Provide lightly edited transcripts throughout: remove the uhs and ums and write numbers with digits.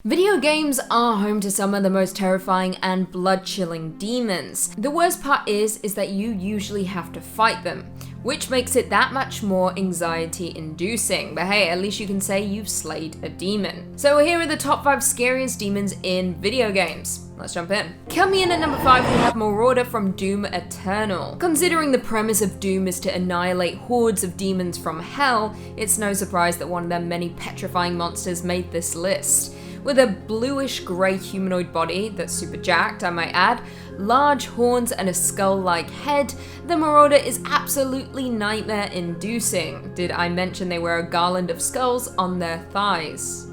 Video games are home to some of the most terrifying and blood-chilling demons. The worst part is that you usually have to fight them, which makes it that much more anxiety-inducing. But hey, at least you can say you've slayed a demon. So here are the top 5 scariest demons in video games. Let's jump in. Coming in at number 5, we have Marauder from Doom Eternal. Considering the premise of Doom is to annihilate hordes of demons from hell, it's no surprise that one of their many petrifying monsters made this list. With a bluish-grey humanoid body that's super jacked, I might add, large horns and a skull-like head, the Marauder is absolutely nightmare-inducing. Did I mention they wear a garland of skulls on their thighs?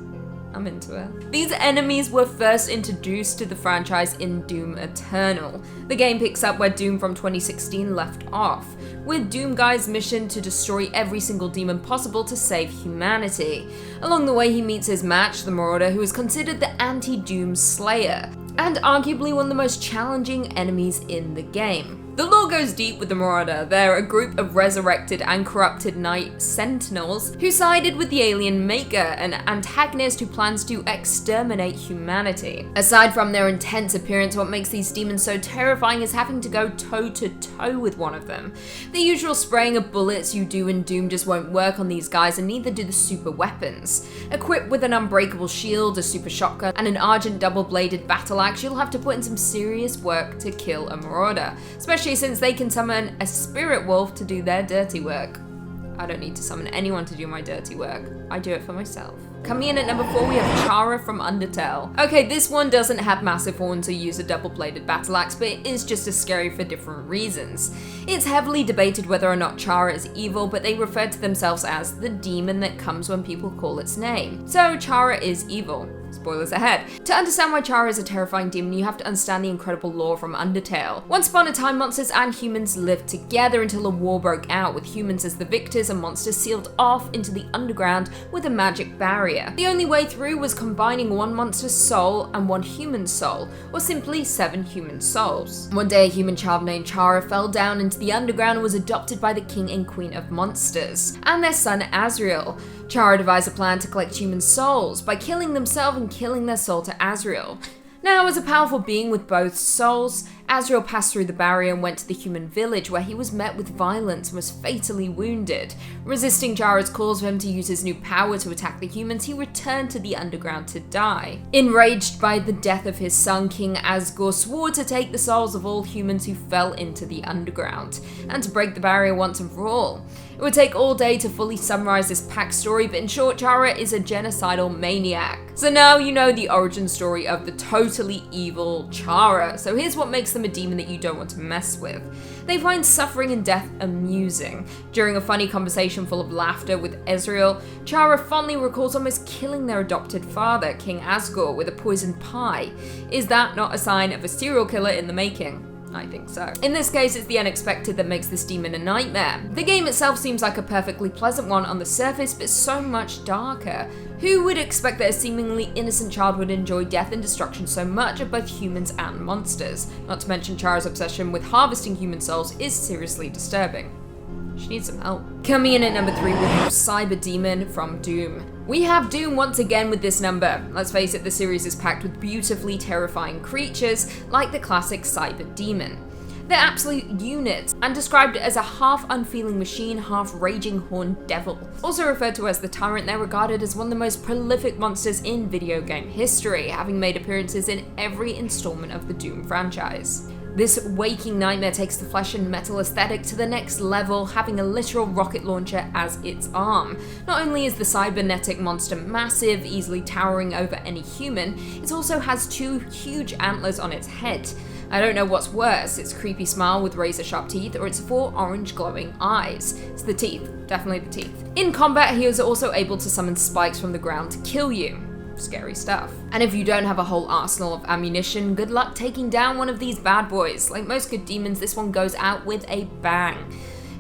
I'm into it. These enemies were first introduced to the franchise in Doom Eternal. The game picks up where Doom from 2016 left off, with Doomguy's mission to destroy every single demon possible to save humanity. Along the way he meets his match, the Marauder, who is considered the anti-Doom Slayer, and arguably one of the most challenging enemies in the game. The lore goes deep with the Marauder. They're a group of resurrected and corrupted Night Sentinels who sided with the alien Maker, an antagonist who plans to exterminate humanity. Aside from their intense appearance, what makes these demons so terrifying is having to go toe-to-toe with one of them. The usual spraying of bullets you do in Doom just won't work on these guys, and neither do the super weapons. Equipped with an unbreakable shield, a super shotgun, and an Argent double-bladed battle axe, you'll have to put in some serious work to kill a Marauder, especially since they can summon a spirit wolf to do their dirty work. I don't need to summon anyone to do my dirty work. I do it for myself. Coming in at number 4, we have Chara from Undertale. Okay, this one doesn't have massive horns or use a double-bladed battle axe, but it is just as scary for different reasons. It's heavily debated whether or not Chara is evil, but they refer to themselves as the demon that comes when people call its name. So Chara is evil. Spoilers ahead. To understand why Chara is a terrifying demon, you have to understand the incredible lore from Undertale. Once upon a time, monsters and humans lived together until a war broke out, with humans as the victors and monsters sealed off into the underground with a magic barrier. The only way through was combining one monster's soul and one human soul, or simply 7 human souls. One day, a human child named Chara fell down into the underground and was adopted by the king and queen of monsters, and their son Azrael. Chara devised a plan to collect human souls by killing themselves and killing their soul to Azrael. Now, as a powerful being with both souls, Azrael passed through the barrier and went to the human village, where he was met with violence and was fatally wounded. Resisting Chara's calls for him to use his new power to attack the humans, he returned to the underground to die. Enraged by the death of his son, King Asgore swore to take the souls of all humans who fell into the underground, and to break the barrier once and for all. It would take all day to fully summarize this pack story, but in short, Chara is a genocidal maniac. So now you know the origin story of the totally evil Chara. So here's what makes them a demon that you don't want to mess with. They find suffering and death amusing. During a funny conversation full of laughter with Azrael, Chara fondly recalls almost killing their adopted father, King Asgore, with a poisoned pie. Is that not a sign of a serial killer in the making? I think so. In this case, it's the unexpected that makes this demon a nightmare. The game itself seems like a perfectly pleasant one on the surface, but so much darker. Who would expect that a seemingly innocent child would enjoy death and destruction so much of both humans and monsters? Not to mention Chara's obsession with harvesting human souls is seriously disturbing. She needs some help. Coming in at number 3, we have Cyberdemon from Doom. We have Doom once again with this number. Let's face it, the series is packed with beautifully terrifying creatures like the classic Cyberdemon. They're absolute units, and described as a half-unfeeling machine, half-raging horned devil. Also referred to as the Tyrant, they're regarded as one of the most prolific monsters in video game history, having made appearances in every installment of the Doom franchise. This waking nightmare takes the flesh and metal aesthetic to the next level, having a literal rocket launcher as its arm. Not only is the cybernetic monster massive, easily towering over any human, it also has 2 huge antlers on its head. I don't know what's worse, its creepy smile with razor-sharp teeth, or its 4 orange glowing eyes. It's the teeth, definitely the teeth. In combat, he is also able to summon spikes from the ground to kill you. Scary stuff. And if you don't have a whole arsenal of ammunition, good luck taking down one of these bad boys. Like most good demons, this one goes out with a bang.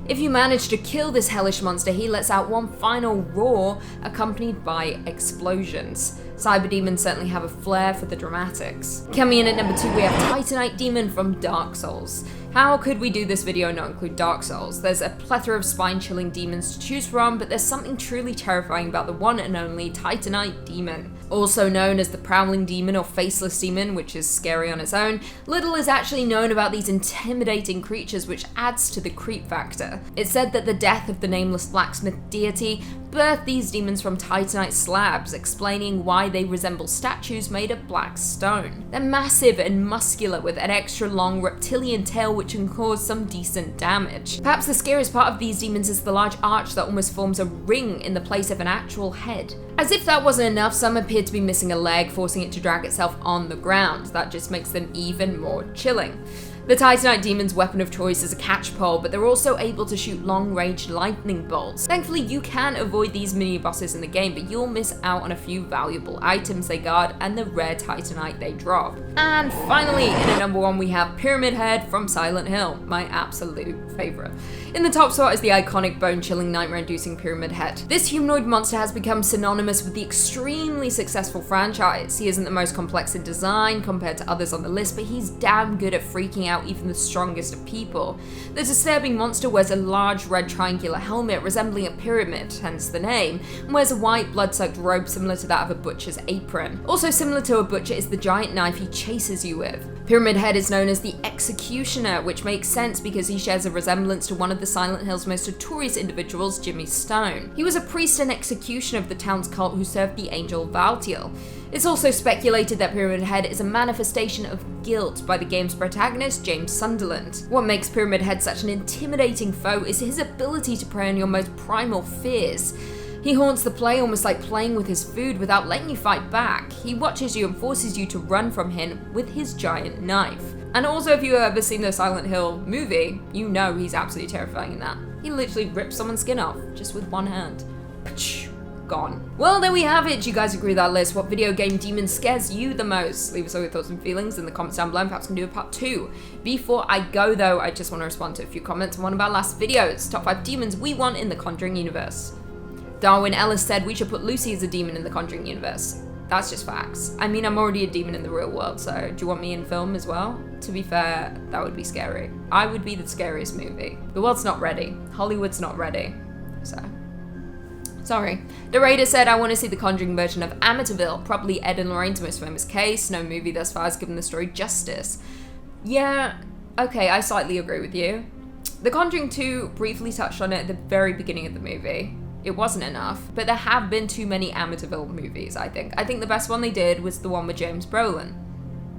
If you manage to kill this hellish monster, he lets out one final roar accompanied by explosions. Cyberdemons certainly have a flair for the dramatics. Coming in at number 2, we have Titanite Demon from Dark Souls. How could we do this video and not include Dark Souls? There's a plethora of spine-chilling demons to choose from, but there's something truly terrifying about the one and only Titanite demon. Also known as the Prowling Demon or Faceless Demon, which is scary on its own, little is actually known about these intimidating creatures, which adds to the creep factor. It's said that the death of the nameless blacksmith deity birthed these demons from Titanite slabs, explaining why they resemble statues made of black stone. They're massive and muscular with an extra long reptilian tail which can cause some decent damage. Perhaps the scariest part of these demons is the large arch that almost forms a ring in the place of an actual head. As if that wasn't enough, some appear to be missing a leg, forcing it to drag itself on the ground. That just makes them even more chilling. The Titanite demon's weapon of choice is a catchpole, but they're also able to shoot long-range lightning bolts. Thankfully, you can avoid these mini-bosses in the game, but you'll miss out on a few valuable items they guard and the rare Titanite they drop. And finally, in at number 1, we have Pyramid Head from Silent Hill, my absolute favourite. In the top spot is the iconic bone-chilling, nightmare-inducing Pyramid Head. This humanoid monster has become synonymous with the extremely successful franchise. He isn't the most complex in design compared to others on the list, but he's damn good at freaking out even the strongest of people. The disturbing monster wears a large red triangular helmet resembling a pyramid, hence the name, and wears a white blood-soaked robe similar to that of a butcher's apron. Also similar to a butcher is the giant knife he chases you with. Pyramid Head is known as the Executioner, which makes sense because he shares a resemblance to one of the Silent Hill's most notorious individuals, Jimmy Stone. He was a priest and executioner of the town's cult who served the angel Valtiel. It's also speculated that Pyramid Head is a manifestation of guilt by the game's protagonist, James Sunderland. What makes Pyramid Head such an intimidating foe is his ability to prey on your most primal fears. He haunts the player almost like playing with his food without letting you fight back. He watches you and forces you to run from him with his giant knife. And also, if you've ever seen the Silent Hill movie, you know he's absolutely terrifying in that. He literally rips someone's skin off, just with one hand. Gone. Well, there we have it. Do you guys agree with that list? What video game demon scares you the most? Leave us all your thoughts and feelings in the comments down below, and perhaps we can do a part 2. Before I go though, I just want to respond to a few comments on one of our last videos. Top 5 demons we want in the Conjuring universe. Darwin Ellis said we should put Lucy as a demon in the Conjuring universe. That's just facts. I mean, I'm already a demon in the real world, so do you want me in film as well? To be fair, that would be scary. I would be the scariest movie. The world's not ready. Hollywood's not ready. So, sorry. The Raider said, I want to see the Conjuring version of Amityville, probably Ed and Lorraine's most famous case. No movie thus far has given the story justice. Yeah, okay, I slightly agree with you. The Conjuring 2 briefly touched on it at the very beginning of the movie. It wasn't enough, but there have been too many Amityville movies, I think. I think the best one they did was the one with James Brolin.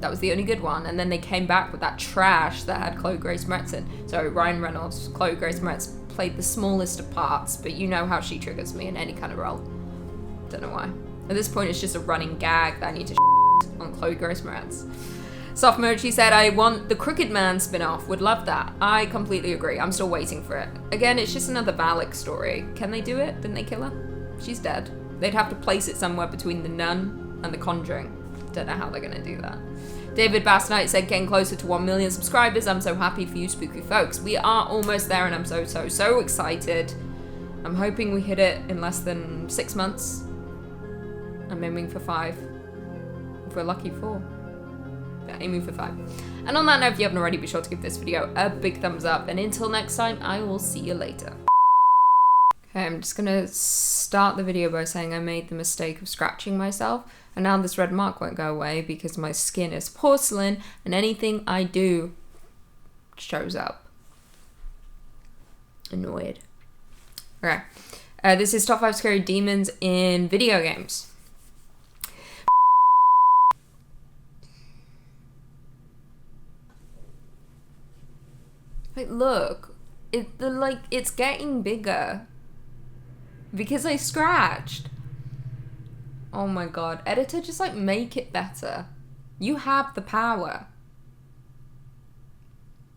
That was the only good one, and then they came back with that trash that had Chloe Grace Moretz in. So Ryan Reynolds, Chloe Grace Moretz played the smallest of parts, but you know how she triggers me in any kind of role. Don't know why. At this point, it's just a running gag that I need to on Chloe Grace Moretz. Soft Mochi said, I want the Crooked Man spin-off. Would love that. I completely agree. I'm still waiting for it. Again, it's just another Valak story. Can they do it? Didn't they kill her? She's dead. They'd have to place it somewhere between The Nun and The Conjuring. Don't know how they're gonna do that. David Basnight said, getting closer to 1 million subscribers. I'm so happy for you spooky folks. We are almost there and I'm so excited. I'm hoping we hit it in less than 6 months. I'm aiming for 5. If we're lucky, 4. Yeah, aiming for 5. And on that note, if you haven't already, be sure to give this video a big thumbs up. And until next time, I will see you later. Okay, I'm just gonna start the video by saying I made the mistake of scratching myself. And now this red mark won't go away because my skin is porcelain and anything I do shows up. Annoyed. Okay. This is top 5 scary demons in video games. Like, look, it's getting bigger because I scratched. Oh my god, editor, just like make it better. You have the power.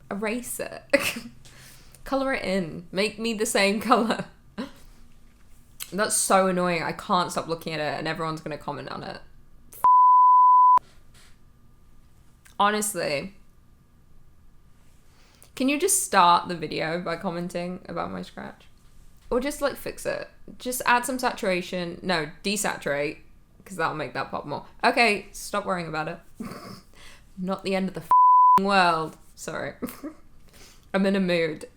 Erase it. Color it in. Make me the same color. That's so annoying. I can't stop looking at it and everyone's gonna comment on it. Honestly. Can you just start the video by commenting about my scratch? Or just like fix it. Just add some saturation. No, desaturate, because that'll make that pop more. Okay, stop worrying about it. Not the end of the world. Sorry. I'm in a mood.